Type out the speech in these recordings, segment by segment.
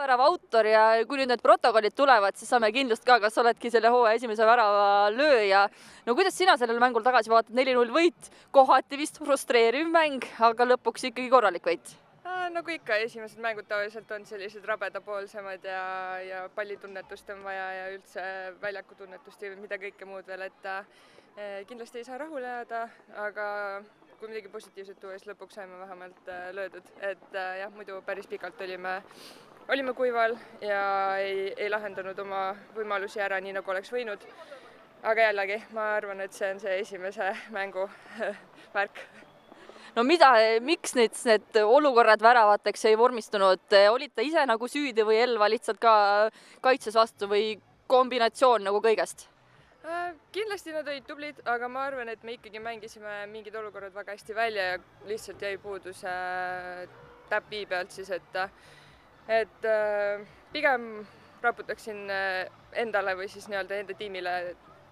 avavärava autor ja kui nüüd need protokollid tulevad, siis saame kindlust ka, kas oledki selle hooaja esimese värava lööja. No kuidas sina sellel mängul tagasi vaatad? 4-0 võit, kohati vist frustreeriv mäng, aga lõpuks ikkagi korralik võit. Nagu ikka, esimesed mängud tavaliselt on sellised rabedapoolsemad ja pallitunnetust on vaja ja üldse väljakutunnetust ja mida kõike muud veel, et kindlasti ei saa rahule jääda, aga kui midagi positiivset tuua, siis lõpuks saime vähemalt löödud, et jah, muidu päris pikalt olime kuival ja ei lahendanud oma võimalusi ära, nii nagu oleks võinud. Aga jällegi, ma arvan, et see on see esimese mängu värk. No miks need olukorrad väravateks ei vormistunud? Olite ise nagu süüdi või Elva lihtsalt ka kaitses vastu või kombinatsioon nagu kõigest? Kindlasti nad olid tublid, aga ma arvan, et me ikkagi mängisime mingid olukorrad väga hästi välja ja lihtsalt jäi puudus täpi pealt siis, et pigem raputaksin endale või siis nii-öelda enda tiimile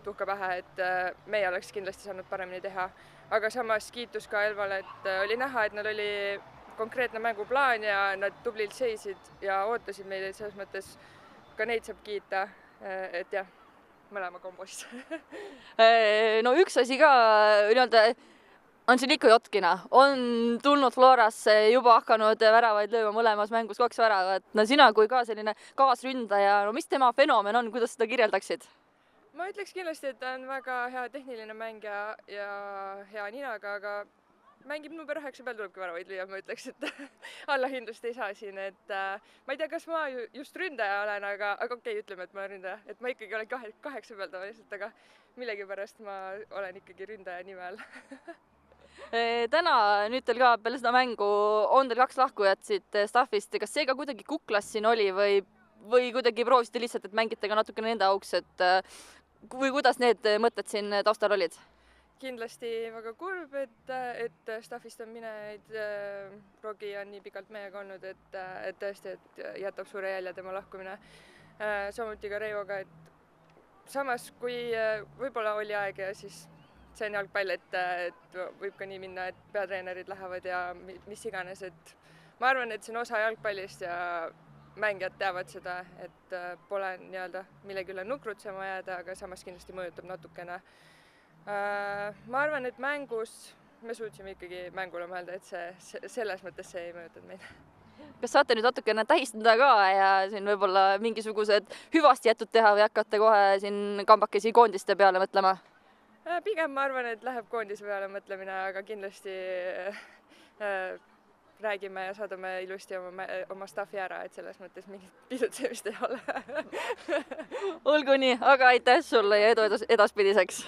tuhka pähe, et meie oleks kindlasti saanud paremini teha. Aga samas kiitus ka Elvale, et oli näha, et nad oli konkreetne mänguplaan ja nad tublilt seisid ja ootasid meid, et selles mõttes ka neid saab kiita, et jah, mõlema kombos. No üks asi ka nii-öelda on siin ikka Jotkina. On tulnud Florasse juba hakanud väravaid lööma mõlemas mängus 2 väravat. No sina kui ka selline kaasründaja, no mis tema fenomen on, kuidas seda kirjeldaksid? Ma ütleks kindlasti, et ta on väga hea tehniline mängija ja hea ninaga, aga mängib number 9 peal tulebki väravaid lüüa, ma ütleks, et allahindlust ei saa siin, et ma ei tea, kas ma just ründaja olen, aga okei, ütleme, et ma olen ründaja, et ma ikkagi olen 8 peal tavaliselt, aga millegipärast ma olen ikkagi ründaja nimel. Täna nüüd teil ka peale seda mängu on teil 2 lahkujat siit staffist. Kas see ka kuidagi kuklas siin oli või kuidagi proovisite lihtsalt, et mängite ka natukene nende auks, või kuidas need mõtted siin taustal olid? Kindlasti väga kurb, et staffist on minejaid. Rogi on nii pikalt meiega olnud, et tõesti, et jätab suure jälje tema lahkumine. Samuti ka Reivoga, et samas kui võib-olla oli aeg ja siis see on jalgpall, et võib ka nii minna, et peatreenerid lähevad ja mis iganes, et ma arvan, et see on osa jalgpallist ja mängijad teavad seda, et pole nii-öelda millegi üle nukrutsema jääda, aga samas kindlasti mõjutab natukene. Ma arvan, et mängus me suutsime ikkagi mängule mõelda, et selles mõttes see ei mõjutanud meid. Kas saate nüüd natukene tähistada ka ja siin võib-olla mingisugused hüvasti jätud teha või hakkate kohe siin kambakesi koondiste peale mõtlema? Pigem ma arvan, et läheb koondise peale mõtlemine, aga kindlasti räägime ja saadame ilusti oma staffi ära, et selles mõttes mingit pisutsemist ei ole. Olgu nii, aga aitäh sulle ja edu edaspidiseks!